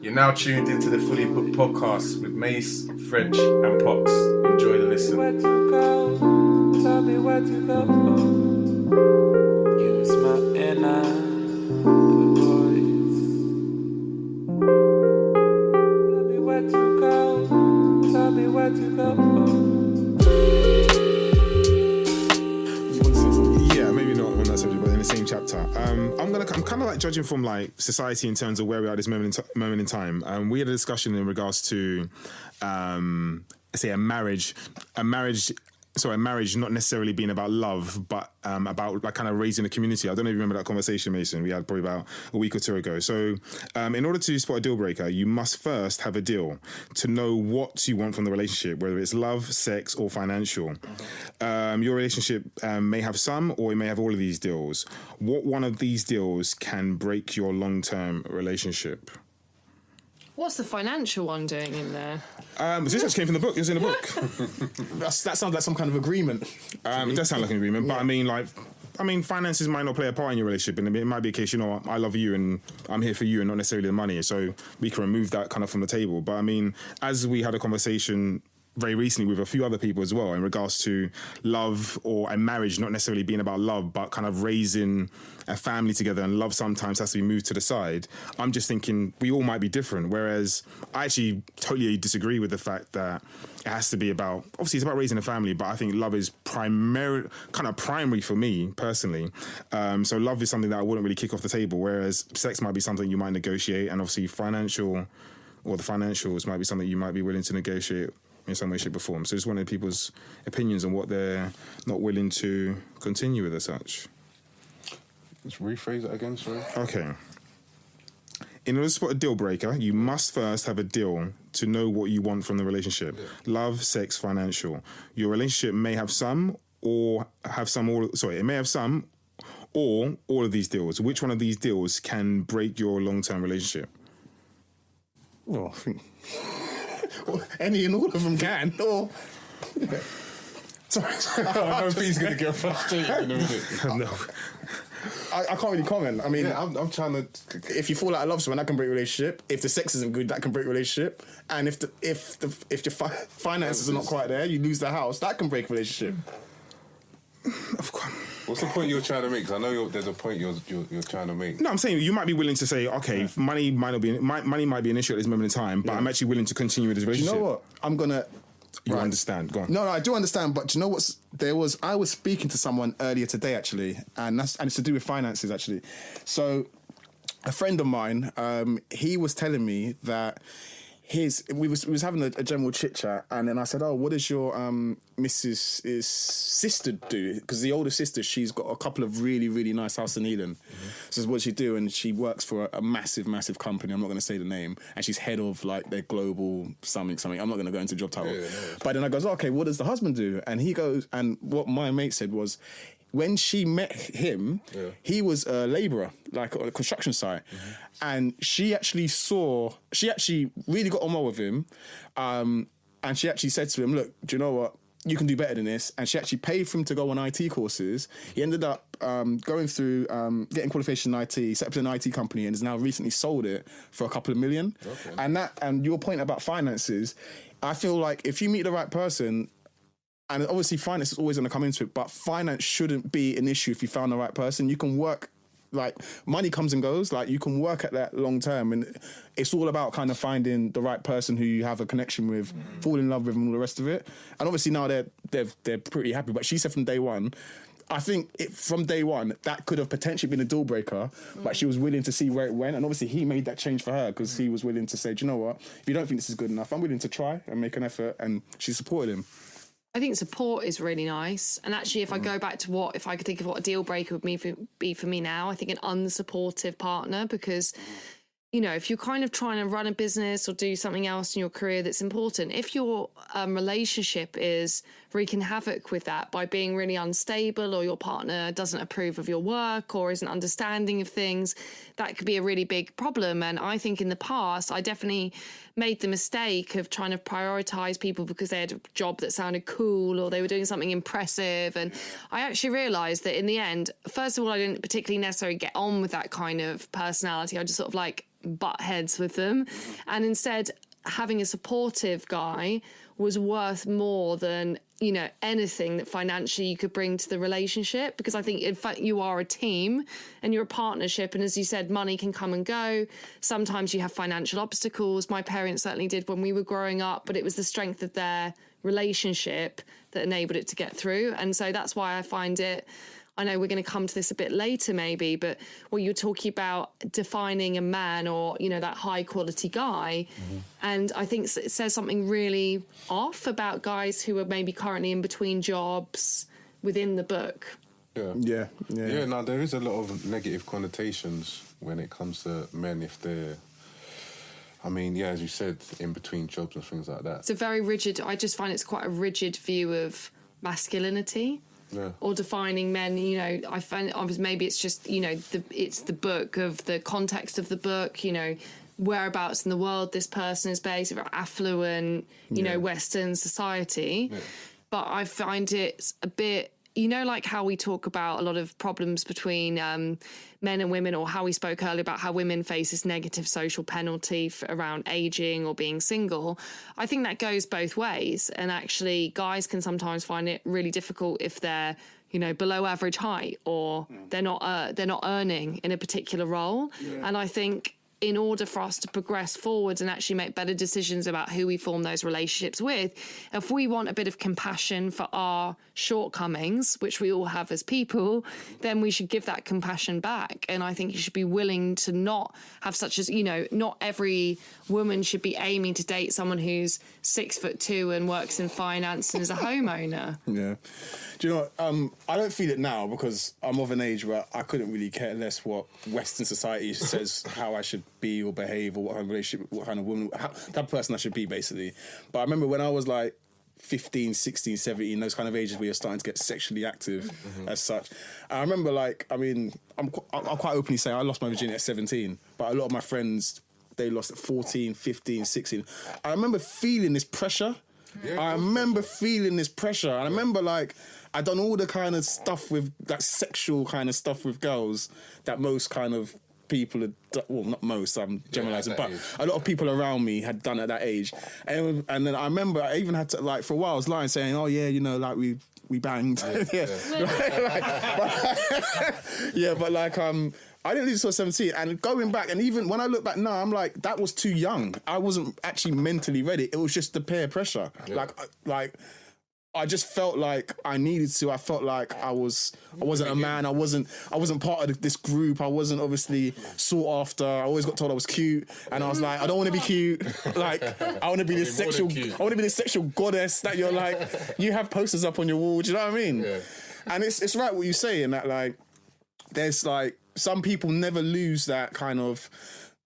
You're now tuned into the Fully Booked podcast with Mace, French, and Pox. Enjoy the listen. Where to go? Tell me where to go. You is my inner voice. Tell me where to go. Tell me where to go. Yeah, maybe not on that subject, but in the same chapter. I'm kind of like judging from like society in terms of where we are at this moment in time. We had a discussion in regards to, say, a marriage not necessarily being about love, but about like kind of raising a community. I don't know if you remember that conversation, Mason, we had probably about a week or two ago. So in order to spot a deal breaker, you must first have a deal to know what you want from the relationship, whether it's love, sex, or financial. Your relationship may have some, or it may have all of these deals. What one of these deals can break your long-term relationship? What's the financial one doing in there? This actually came from the book. It was in the book. That sounds like some kind of agreement. It does sound like an agreement, but I mean, finances might not play a part in your relationship, and it might be a case, you know, I love you and I'm here for you and not necessarily the money, so we can remove that kind of from the table. But I mean, as we had a conversation very recently with a few other people as well in regards to love or a marriage not necessarily being about love, but kind of raising a family together, and love sometimes has to be moved to the side. I'm just thinking we all might be different, whereas I actually totally disagree with the fact that it has to be about, obviously it's about raising a family, but I think love is primary for me personally. So love is something that I wouldn't really kick off the table, whereas sex might be something you might negotiate, and obviously the financials might be something you might be willing to negotiate in some way, shape or form. So just wanted people's opinions on what they're not willing to continue with as such. Let's rephrase that again, sorry. Okay. In order to spot a deal breaker, you must first have a deal to know what you want from the relationship. Yeah. Love, sex, financial. Your relationship may have some or it may have some or all of these deals. Which one of these deals can break your long-term relationship? Well, I think any and all of them can. Or sorry. I know he's going to get frustrated in a minute. No. I can't really comment. I mean, Yeah, I'm trying to. if you fall out of love with someone, that can break relationship. If the sex isn't good, that can break relationship. And if your finances are not quite there, you lose the house, that can break relationship. Of course. What's the point you're trying to make? Because I know there's a point you're trying to make. No, I'm saying you might be willing to say, okay, money might be an issue at this moment in time, but I'm actually willing to continue with this relationship. You know what? I'm gonna. You understand? Go on. No, I do understand, but do you know what's I was speaking to someone earlier today actually, and it's to do with finances actually. So, a friend of mine, he was telling me that we was having a general chit chat, and then I said, "Oh, what does your Mrs.'s sister do?" Because the older sister, she's got a couple of really, really nice houses in Eden. So what she do, and she works for a massive, massive company. I'm not going to say the name, and she's head of like their global something. I'm not going to go into job title. Yeah. But then I goes, "Okay, what does the husband do?" And he goes, and what my mate said was, when she met him, he was a labourer, like on a construction site. And she actually really got on well with him. And she actually said to him, "Look, do you know what? You can do better than this." And she actually paid for him to go on IT courses. He ended up going through, getting qualification in IT, set up an IT company, and has now recently sold it for a couple of million. Okay. And your point about finances, I feel like if you meet the right person, and obviously finance is always going to come into it, but finance shouldn't be an issue if you found the right person. You can work, like, money comes and goes, like, you can work at that long term, and it's all about kind of finding the right person who you have a connection with, fall in love with, and all the rest of it. And obviously now they're pretty happy, but she said from day one, I think from day one, that could have potentially been a deal breaker, but she was willing to see where it went. And obviously he made that change for her because he was willing to say, "Do you know what? If you don't think this is good enough, I'm willing to try and make an effort." And she supported him. I think support is really nice. And actually, if I go back to if I could think of what a deal breaker would be for me now, I think an unsupportive partner, because, you know, if you're kind of trying to run a business or do something else in your career that's important, if your relationship is wreaking havoc with that by being really unstable, or your partner doesn't approve of your work or isn't understanding of things, that could be a really big problem. And I think in the past, I definitely made the mistake of trying to prioritize people because they had a job that sounded cool or they were doing something impressive. And I actually realized that in the end, first of all, I didn't particularly necessarily get on with that kind of personality. I just sort of like butt heads with them, and instead having a supportive guy was worth more than, you know, anything that financially you could bring to the relationship. Because I think, in fact, you are a team and you're a partnership. And as you said, money can come and go. Sometimes you have financial obstacles. My parents certainly did when we were growing up, but it was the strength of their relationship that enabled it to get through. And so that's why I find it, I know we're going to come to this a bit later maybe, but what you're talking about defining a man, or, you know, that high quality guy. And I think it says something really off about guys who are maybe currently in between jobs within the book. Yeah, no, there is a lot of negative connotations when it comes to men if they're, I mean, yeah, as you said, in between jobs and things like that. It's a very rigid, I just find it's quite a rigid view of masculinity. Yeah. Or defining men, you know, I find obviously maybe it's just, you know, it's the book of the context of the book, you know, whereabouts in the world this person is based, affluent, you know, Western society. Yeah. But I find it a bit, you know, like how we talk about a lot of problems between men and women, or how we spoke earlier about how women face this negative social penalty around aging or being single. I think that goes both ways. And actually, guys can sometimes find it really difficult if they're, you know, below average height, or they're not earning in a particular role. Yeah. And I think in order for us to progress forwards and actually make better decisions about who we form those relationships with, if we want a bit of compassion for our shortcomings, which we all have as people, then we should give that compassion back. And I think you should be willing to not have such as, you know, not every woman should be aiming to date someone who's 6'2" and works in finance and is a homeowner. Yeah. Do you know what? I don't feel it now because I'm of an age where I couldn't really care less what Western society says how I should be or behave, or what kind of relationship, what kind of woman, type of person I should be, basically. But I remember when I was like 15, 16, 17, those kind of ages where you're starting to get sexually active as such. I remember, like, I mean, I'll quite openly say I lost my virginity at 17, but a lot of my friends, they lost at 14, 15, 16. I remember feeling this pressure. Yeah, I remember feeling this pressure. And I remember, like, I'd done all the kind of stuff with, that sexual kind of stuff with girls that most kind of people had, well, not most, I'm generalising, but a lot of people around me had done at that age. And then I remember I even had to, like, for a while I was lying saying, oh yeah, you know, like we banged. Yeah. But like, I didn't leave until 17, and going back, and even when I look back now, I'm like, that was too young. I wasn't actually mentally ready. It was just the peer pressure. Yeah. Like I just felt like I needed to. I felt like I wasn't a man. I wasn't part of this group. I wasn't obviously sought after. I always got told I was cute, and I was like, I don't want to be cute. Like, I want to be this sexual. I want to be this sexual goddess that you're like. You have posters up on your wall. Do you know what I mean? Yeah. And it's right what you say in that, like, there's like some people never lose that kind of,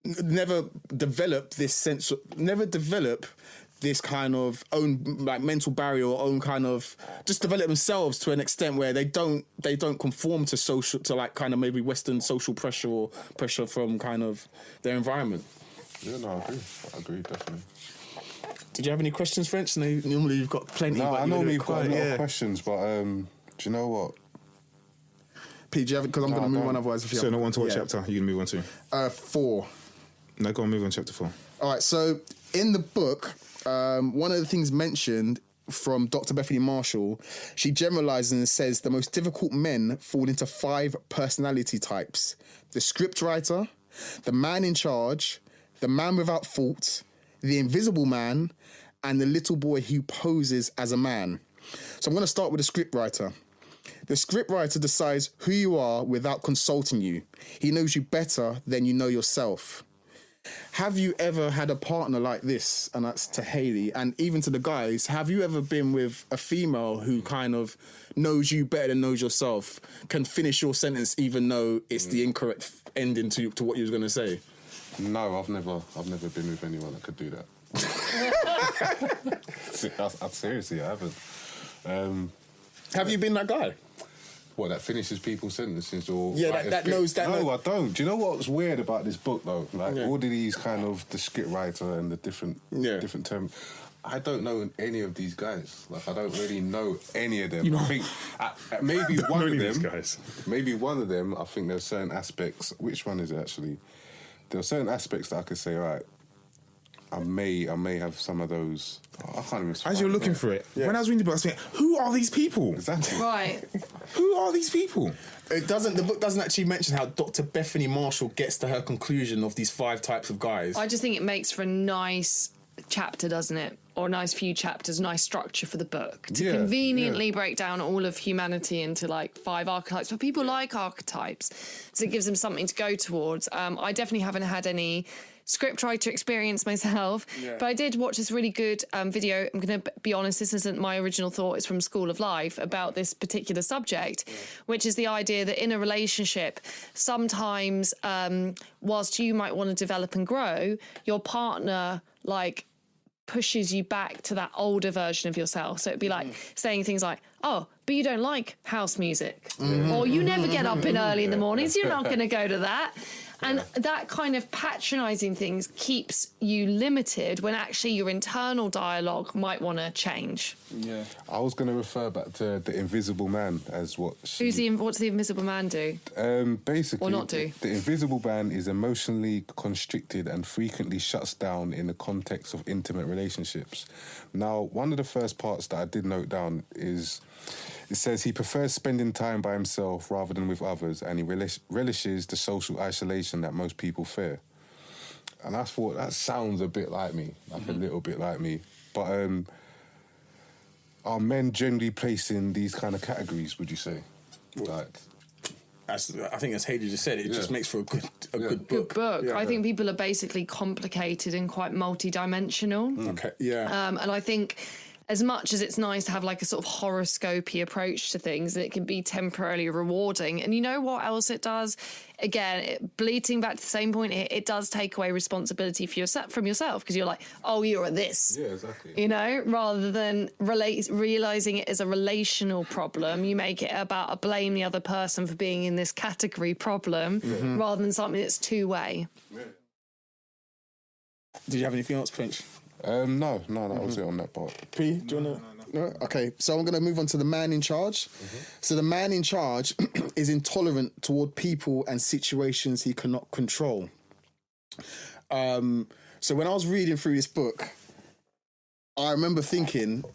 never develop this kind of own, like, mental barrier, or own kind of, just develop themselves to an extent where they don't conform to social, to like kind of maybe Western social pressure or pressure from kind of their environment. Yeah, no, I agree, definitely. Did you have any questions, French? Normally you've got plenty. No, I normally have got a lot of questions, but do you know what? Pete, do you have it? Because I'm going to move on otherwise. If you so not on to what chapter? You can move on to? 4. No, go on, move on to chapter 4. All right, so in the book, one of the things mentioned from Dr. Bethany Marshall, she generalizes and says the most difficult men fall into 5 personality types: the scriptwriter, the man in charge, the man without fault, the invisible man, and the little boy who poses as a man. So I'm going to start with the scriptwriter. The scriptwriter decides who you are without consulting you. He knows you better than you know yourself. Have you ever had a partner like this? And that's to Hayley, and even to the guys. Have you ever been with a female who kind of knows you better than knows yourself, can finish your sentence even though it's the incorrect ending to what you was going to say? No, I've never been with anyone that could do that. Seriously, I haven't. Have you been that guy? What, that finishes people's sentences, or that knows that? No, I don't. Do you know what's weird about this book though? Like all of these kind of the script writer and the different terms. I don't know any of these guys. Like, I don't really know any of them. You know, I think maybe one of them. Maybe one of them. I think there's certain aspects. Which one is it actually? there are certain aspects that I could say, right, I may have some of those. I can't even. As you're looking for it, when I was reading the book, I was thinking, who are these people? Exactly. Right. Who are these people? The book doesn't actually mention how Dr. Bethany Marshall gets to her conclusion of these 5 types of guys. I just think it makes for a nice chapter, doesn't it? Or a nice few chapters, nice structure for the book to conveniently break down all of humanity into like 5 archetypes. But people like archetypes, so it gives them something to go towards. I definitely haven't had any scriptwriter experience myself, but I did watch this really good video. I'm going to be honest, this isn't my original thought. It's from School of Life about this particular subject, which is the idea that in a relationship, sometimes whilst you might want to develop and grow, your partner like pushes you back to that older version of yourself. So it'd be like saying things like, oh, but you don't like house music, or you never get up in early in the mornings, you're not going to go to that. And that kind of patronising things keeps you limited when actually your internal dialogue might want to change. Yeah. I was going to refer back to The Invisible Man as what... What's the Invisible Man do? Basically, or not do? The Invisible Man is emotionally constricted and frequently shuts down in the context of intimate relationships. Now, one of the first parts that I did note down is... It says he prefers spending time by himself rather than with others, and he relishes the social isolation that most people fear. And I thought, that sounds a bit like me, like a little bit like me. But are men generally placed in these kind of categories, would you say? Like... I think as Hayley just said, it just makes for a good book. Good book. Yeah. I think people are basically complicated and quite multi-dimensional. Okay, yeah. And I think as much as it's nice to have like a sort of horoscopy approach to things, it can be temporarily rewarding. And you know what else it does? Again, bleating back to the same point, it does take away responsibility from yourself, because you're like, oh, you're this. Yeah, exactly. You know, rather than realising it as a relational problem, you make it about blame the other person for being in this category problem, rather than something that's two-way. Yeah. Did you have anything else, Finch? No, that was it on that part. P, do you want to... No? Okay, so I'm going to move on to the man in charge. So the man in charge is intolerant toward people and situations he cannot control. So when I was reading through this book, I remember thinking,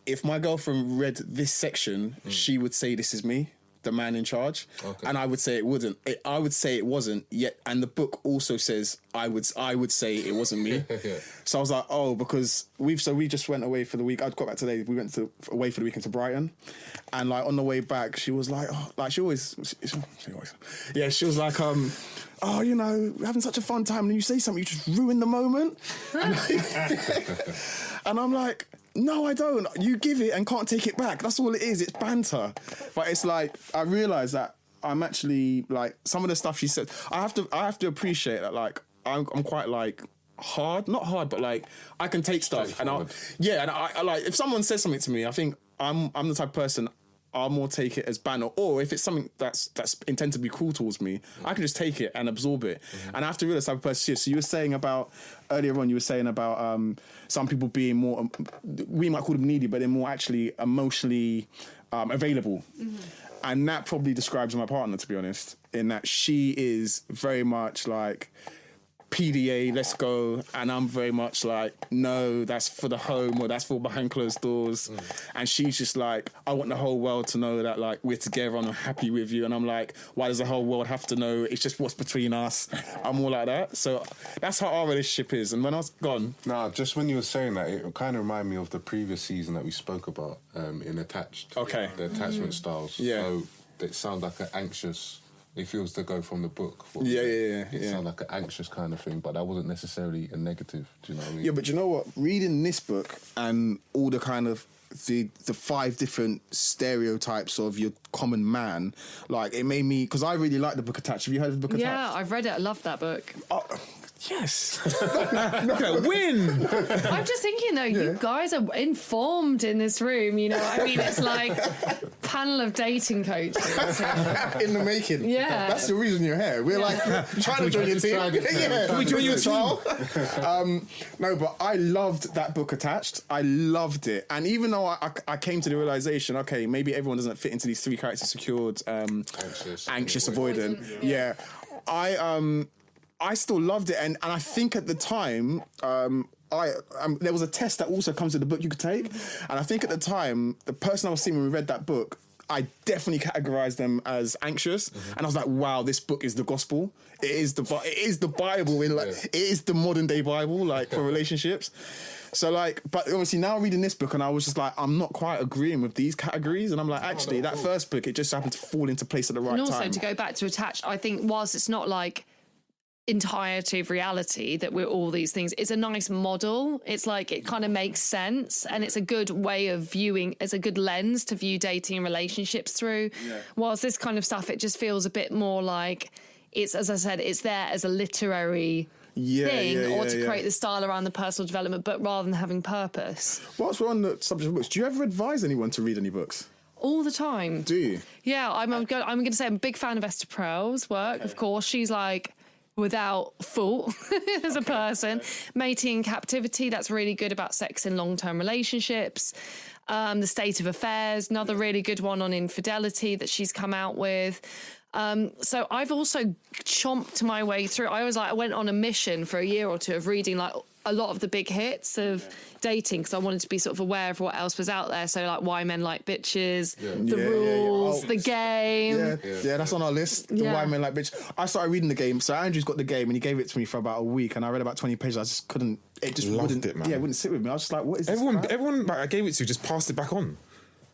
if my girlfriend read this section, she would say this is me, the man in charge. Okay. And I would say it wouldn't. I would say it wasn't yet. And the book also says I would say it wasn't me. So I was like, oh, because we just went away for the week. I'd got back today. We went away for the weekend to Brighton, and like on the way back, she was like, oh, like she always, yeah, she was like, oh, you know, we're having such a fun time, and you say something, you just ruin the moment. And I'm like, no, I don't. You give it and can't take it back. That's all it is. It's banter. But it's like, I realise that I'm actually, like, some of the stuff she said, I have to appreciate that, like, I'm quite, like, hard. Not hard, but, like, I can take stuff. And I like, if someone says something to me, I think I'm the type of person, I'll more take it as banter. Or if it's something that's intended to be cruel towards me, I can just take it and absorb it. And I have to realise the type of person she is. So you were saying about, earlier on, you were saying about some people being more, we might call them needy, but they're more actually emotionally available. And that probably describes my partner, to be honest, in that she is very much like, PDA, let's go. And I'm very much like, no, that's for the home, or that's for behind closed doors. And she's just like, I want the whole world to know that, like, we're together and I'm happy with you. And I'm like, why does the whole world have to know? It's just what's between us. I'm all like that. So that's how our relationship is. And when I was gone... Nah, just when you were saying that, it kind of reminded me of the previous season that we spoke about in Attached. Okay. The attachment styles. Yeah. So it sounds like an anxious... If it was to go from the book, it sounded like an anxious kind of thing, but that wasn't necessarily a negative. Do you know what I mean? Yeah, but you know what? Reading this book and all the kind of the 5 different stereotypes of your common man, like, it made me, because I really like the book Attached. Have you heard of the book Attached? Yeah, I've read it. I love that book. Yes. Win! I'm just thinking, though, you guys are informed in this room, you know. I mean, it's like panel of dating coaches. In the making. Yeah. That's the reason you're here. We're like trying to join your team. Can we join your team? No, but I loved that book Attached. I loved it. And even though I came to the realisation, okay, maybe everyone doesn't fit into these 3 characters: secured, anxious, avoidant. Yeah. I still loved it, and I think at the time, there was a test that also comes with the book you could take, and I think at the time, the person I was seeing when we read that book, I definitely categorized them as anxious, and I was like, wow, this book is the gospel. It is the Bible, it is the modern day Bible, like, for relationships. So, like, but obviously now reading this book, and I was just like, I'm not quite agreeing with these categories, and I'm like, actually, that first book, it just happened to fall into place at the right time. And also, to go back to attached, I think whilst it's not like entirety of reality that we're all these things, it's a nice model. It's like, it kind of makes sense, and it's a good way of viewing, it's a good lens to view dating and relationships through. Whilst this kind of stuff, it just feels a bit more like it's, as I said, it's there as a literary thing, or to create the style around the personal development, but rather than having purpose. Whilst we're on the subject of books, do you ever advise anyone to read any books? All the time. Do you? Yeah, I'm going to say I'm a big fan of Esther Perel's work. Of course, she's like, without fault as a person. Mating in Captivity, that's really good about sex in long-term relationships. The State of Affairs, another really good one on infidelity that she's come out with. So I've also chomped my way through. I went on a mission for a year or two of reading like a lot of the big hits of dating, because I wanted to be sort of aware of what else was out there. So like Why Men Like Bitches, The Rules, The Game. Yeah, that's on our list. The Why Men Like Bitches. I started reading The Game. So Andrew's got The Game, and he gave it to me for about a week, and I read about 20 pages. I just couldn't. It just Loved it, man. Yeah, it wouldn't sit with me. I was just like, what is this? Everyone like, I gave it to just passed it back on.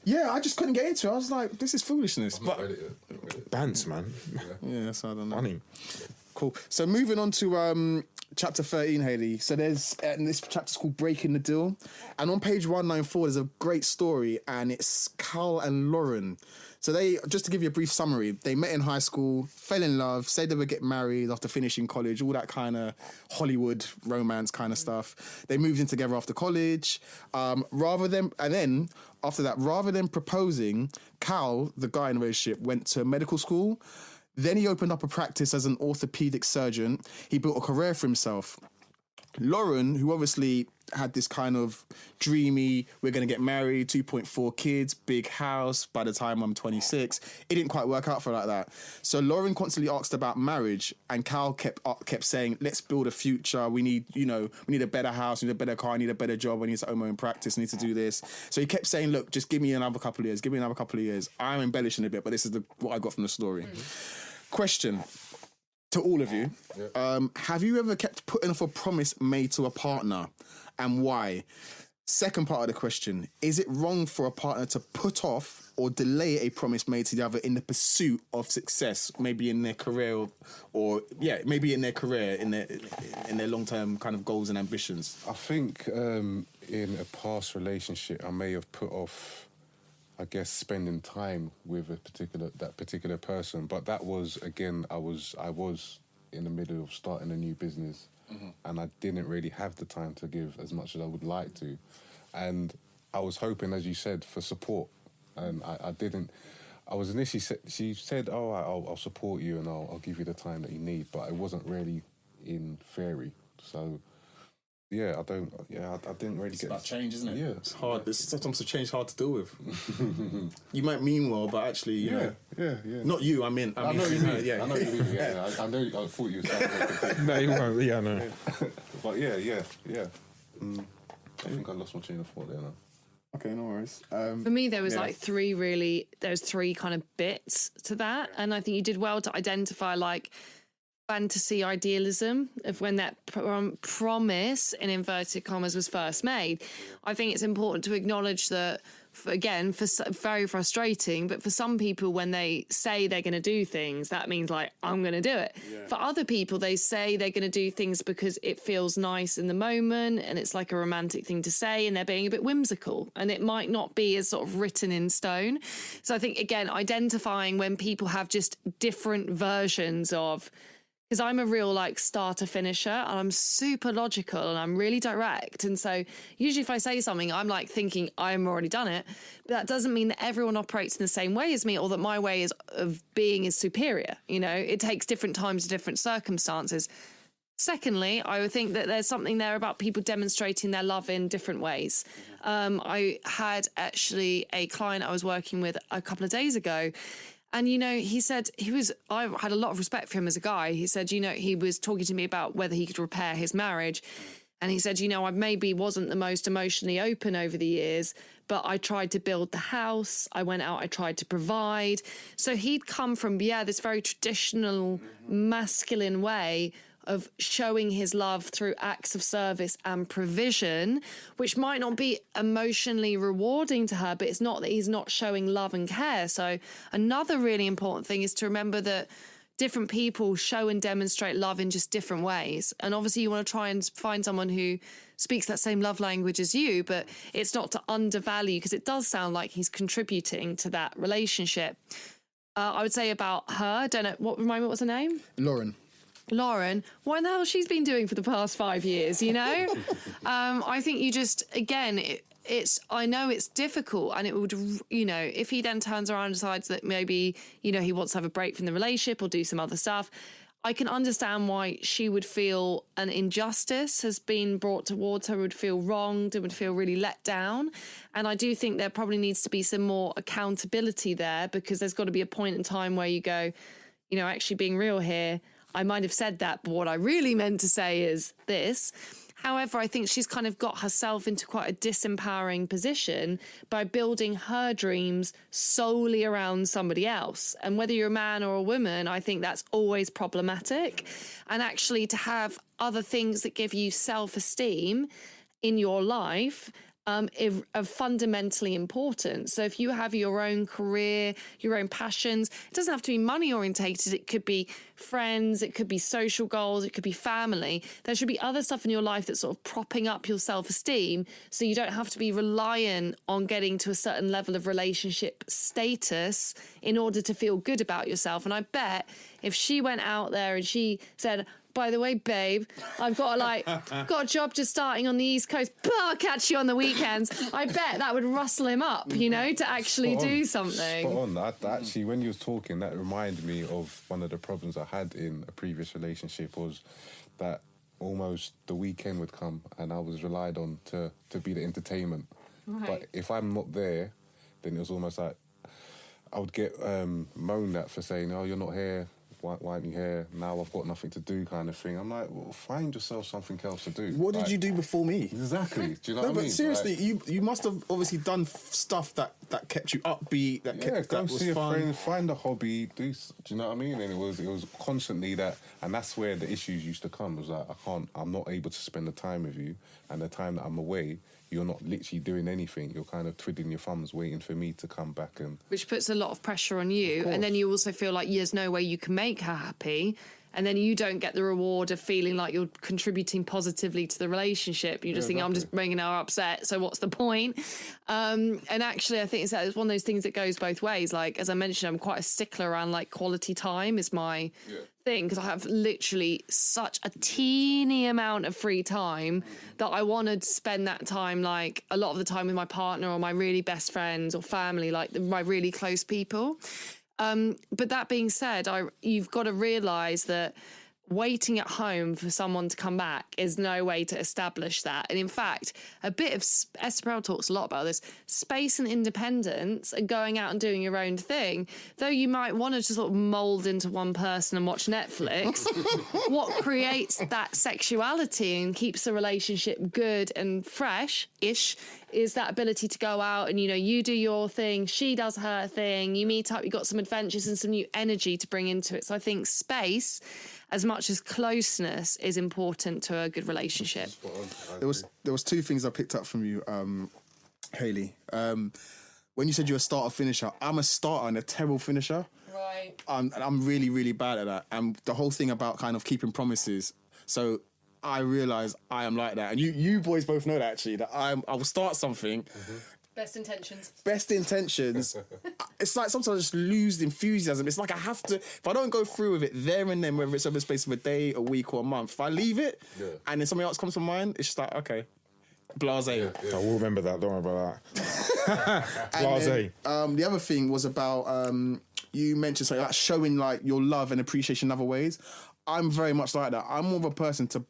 Yeah, I just couldn't get into it. I was like, this is foolishness. But read it. Bants, man. Yeah, so I don't know. Funny. Cool. So moving on to chapter 13, Hayley. So there's this chapter's called Breaking the Deal, and on page 194 there's a great story, and it's Cal and Lauren. So they, just to give you a brief summary, they met in high school, fell in love, said they would get married after finishing college, all that kind of Hollywood romance kind of stuff. They moved in together after college. Rather than proposing, Cal, the guy in the relationship, went to medical school. Then he opened up a practice as an orthopedic surgeon. He built a career for himself. Lauren, who obviously had this kind of dreamy, we're going to get married, 2.4 kids, big house by the time I'm 26. It didn't quite work out for her like that. So Lauren constantly asked about marriage, and Cal kept saying, let's build a future. We need a better house, we need a better car, I need a better job, I need to own my own practice, I need to do this. So he kept saying, look, just give me another couple of years. I'm embellishing a bit, but this is what I got from the story. Question to all of you. Have you ever kept putting off a promise made to a partner, and why? Second part of the question, is it wrong for a partner to put off or delay a promise made to the other in the pursuit of success, maybe in their career in their long-term kind of goals and ambitions? I think in a past relationship I may have put off, I guess, spending time with that particular person, but that was, again, I was in the middle of starting a new business, and I didn't really have the time to give as much as I would like to, and I was hoping, as you said, for support, and I didn't. I was initially she said, "Oh, I'll support you and I'll give you the time that you need," but it wasn't really in theory, so. Yeah, I didn't really get... It's about change, isn't it? Yeah. It's hard. It's sometimes a change hard to deal with. You might mean well, but actually, you know... Yeah. Not you, I know what you mean. Yeah. I know you mean, yeah. I thought you were saying... No, you won't. Yeah, no. But yeah. I think I lost my chain of thought there now. Okay, no worries. For me, there was three kind of bits to that. And I think you did well to identify like fantasy idealism of when that promise in inverted commas was first made. I think it's important to acknowledge that, very frustrating, but for some people, when they say they're going to do things, that means like, I'm going to do it. Yeah. For other people, they say they're going to do things because it feels nice in the moment and it's like a romantic thing to say, and they're being a bit whimsical, and it might not be as sort of written in stone. So I think, again, identifying when people have just different versions of, because I'm a real like starter finisher, and I'm super logical and I'm really direct. And so usually if I say something, I'm like thinking I'm already done it. But that doesn't mean that everyone operates in the same way as me, or that my way of being is superior. You know, it takes different times, different circumstances. Secondly, I would think that there's something there about people demonstrating their love in different ways. I had actually a client I was working with a couple of days ago, And, you know, he said I had a lot of respect for him as a guy. He said, you know, he was talking to me about whether he could repair his marriage. And he said, you know, I maybe wasn't the most emotionally open over the years, but I tried to build the house. I went out, I tried to provide. So he'd come from, this very traditional masculine way of showing his love through acts of service and provision, which might not be emotionally rewarding to her, but it's not that he's not showing love and care. So another really important thing is to remember that different people show and demonstrate love in just different ways. And obviously you want to try and find someone who speaks that same love language as you, but it's not to undervalue, because it does sound like he's contributing to that relationship. I would say about her, I don't know, remind me, what's her name? Lauren, what the hell she's been doing for the past 5 years, you know? I think you just, again, I know it's difficult, and it would, you know, if he then turns around and decides that maybe, you know, he wants to have a break from the relationship or do some other stuff, I can understand why she would feel an injustice has been brought towards her, would feel wronged, and would feel really let down. And I do think there probably needs to be some more accountability there, because there's got to be a point in time where you go, you know, actually being real here, I might have said that, but what I really meant to say is this. However, I think she's kind of got herself into quite a disempowering position by building her dreams solely around somebody else. And whether you're a man or a woman, I think that's always problematic. And actually to have other things that give you self-esteem in your life are fundamentally important. So if you have your own career, your own passions, it doesn't have to be money orientated. It could be friends, it could be social goals, it could be family. There should be other stuff in your life that's sort of propping up your self-esteem, so you don't have to be reliant on getting to a certain level of relationship status in order to feel good about yourself. And I bet if she went out there and she said, by the way, babe, I've got a job just starting on the East Coast, but I'll catch you on the weekends. I bet that would rustle him up, you know, to actually do something. Spot on. That actually, when you was talking, that reminded me of one of the problems I had in a previous relationship, was that almost the weekend would come and I was relied on to be the entertainment. Right. But if I'm not there, then it was almost like I would get moaned at for saying, oh, you're not here. Why aren't you here? Now I've got nothing to do, kind of thing. I'm like, well, find yourself something else to do. What did you do before me? Exactly. Do you know what I mean? No, but seriously, you must have obviously done stuff that kept you upbeat, that was see fun. a friend, find a hobby, do you know what I mean? And it was constantly that, and that's where the issues used to come. It was like, I'm not able to spend the time with you, and the time that I'm away, you're not literally doing anything. You're kind of twiddling your thumbs waiting for me to come back. Which puts a lot of pressure on you. And then you also feel like there's no way you can make her happy. And then you don't get the reward of feeling like you're contributing positively to the relationship. You just think, I'm just making her upset, so what's the point? And actually, I think it's one of those things that goes both ways. Like, as I mentioned, I'm quite a stickler around, like, quality time is my thing, because I have literally such a teeny amount of free time that I want to spend that time, like, a lot of the time with my partner or my really best friends or family, like my really close people. But that being said, you've got to realise that waiting at home for someone to come back is no way to establish that. And in fact, a bit of Esther Perel talks a lot about this, space and independence and going out and doing your own thing. Though you might want to just sort of mould into one person and watch Netflix, what creates that sexuality and keeps the relationship good and fresh-ish is that ability to go out and, you know, you do your thing, she does her thing, you meet up, you got some adventures and some new energy to bring into it. So I think space, as much as closeness, is important to a good relationship. There was two things I picked up from you, Hayley. When you said you're a starter finisher, I'm a starter and a terrible finisher. Right. I'm really, really bad at that. And the whole thing about kind of keeping promises. So I realise I am like that. And you boys both know that, actually, that I will start something. Mm-hmm. Best intentions. It's like sometimes I just lose the enthusiasm. It's like I have to, if I don't go through with it there and then, whether it's over the space of a day, a week or a month, if I leave it and then something else comes to mind, it's just like, okay, blasé. I will remember that, don't worry about that. Blasé. The other thing was about, you mentioned something like showing like your love and appreciation in other ways. I'm very much like that. I'm more of a person to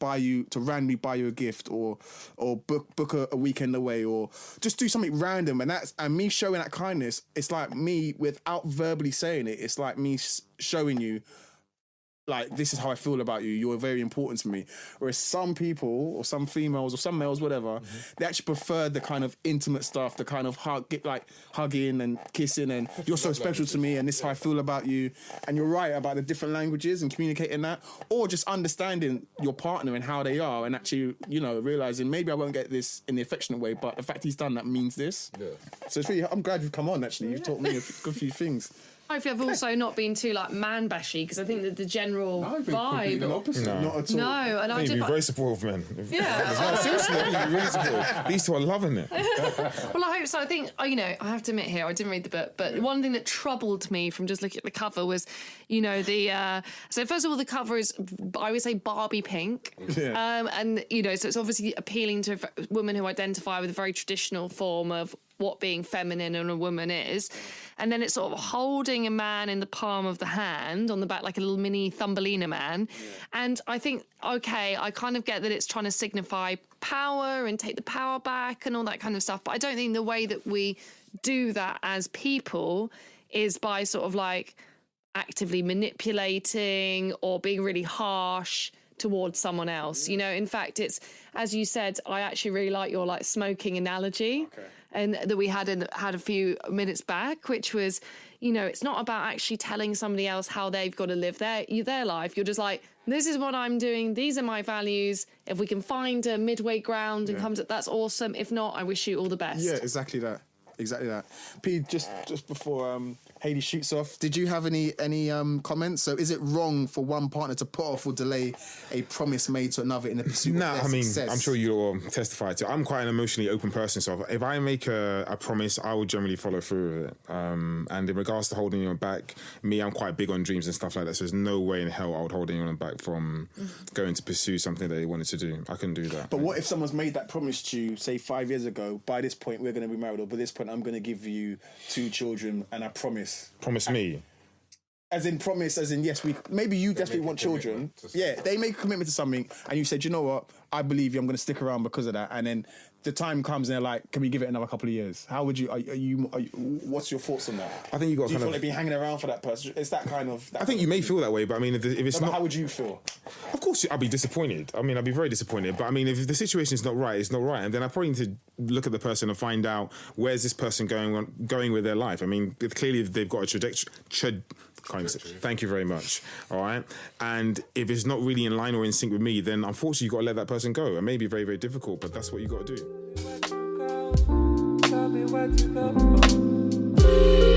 randomly buy you a gift or book a weekend away or just do something random. And me showing that kindness, it's like me without verbally saying it. It's like me showing you, like, this is how I feel about you. You're very important to me. Whereas some people or some females or some males, whatever, they actually prefer the kind of intimate stuff, the kind of hugging and kissing and you're so special to me and this is how I feel about you. And you're right about the different languages and communicating that, or just understanding your partner and how they are and actually, realizing maybe I won't get this in the affectionate way, but the fact he's done that means this. Yeah. So it's really, I'm glad you've come on, actually. You've taught me a good few things. Hopefully I've also not been too man-bashy, because I think that the general vibe... Not at all. No, and I think you'd be very supportive, man. Yeah. No, seriously, I think you'd be really supportive. These two are loving it. Well, I hope so. I think, I have to admit here, I didn't read the book, but one thing that troubled me from just looking at the cover was, so first of all, the cover is, I would say, Barbie pink. Yeah. And, so it's obviously appealing to women who identify with a very traditional form of what being feminine and a woman is. And then it's sort of holding a man in the palm of the hand on the back, like a little mini Thumbelina man. Yeah. And I think, okay, I kind of get that it's trying to signify power and take the power back and all that kind of stuff. But I don't think the way that we do that as people is by sort of like actively manipulating or being really harsh towards someone else. In fact, it's, as you said, I actually really like your like smoking analogy. Okay. And that we had a few minutes back, which was, it's not about actually telling somebody else how they've got to live their life. You're just like, this is what I'm doing. These are my values. If we can find a midway ground and come to, that's awesome. If not, I wish you all the best. Yeah, exactly that. P, just before Hayley shoots off, did you have any comments? So is it wrong for one partner to put off or delay a promise made to another in the pursuit of their success? I'm sure you'll testify to. I'm quite an emotionally open person, so if I make a promise, I will generally follow through with it. And in regards to holding you back, I'm quite big on dreams and stuff like that, so there's no way in hell I would hold anyone back from going to pursue something that they wanted to do. I couldn't do that. But what if someone's made that promise to you, say 5 years ago, by this point we're going to be married, or by this point I'm going to give you 2 children and I promise. Promise me? As in promise, as in yes, maybe you desperately want children. Yeah, they make a commitment to something and you said, you know what, I believe you, I'm going to stick around because of that. And then the time comes and they're like, can we give it another couple of years? How would you, are you what's your thoughts on that? I think you got Do you feel like being hanging around for that person? It's that kind of... I think you may feel that way, but if it's not... How would you feel? Of course, I'd be disappointed. I'd be very disappointed. But if the situation is not right, it's not right. And then I probably need to look at the person and find out where's this person going with their life. Clearly they've got a trajectory. Thank you very much. All right. And if it's not really in line or in sync with me, then unfortunately you've got to let that person go. It may be very, very difficult, but that's what you got to do. Tell me where to go.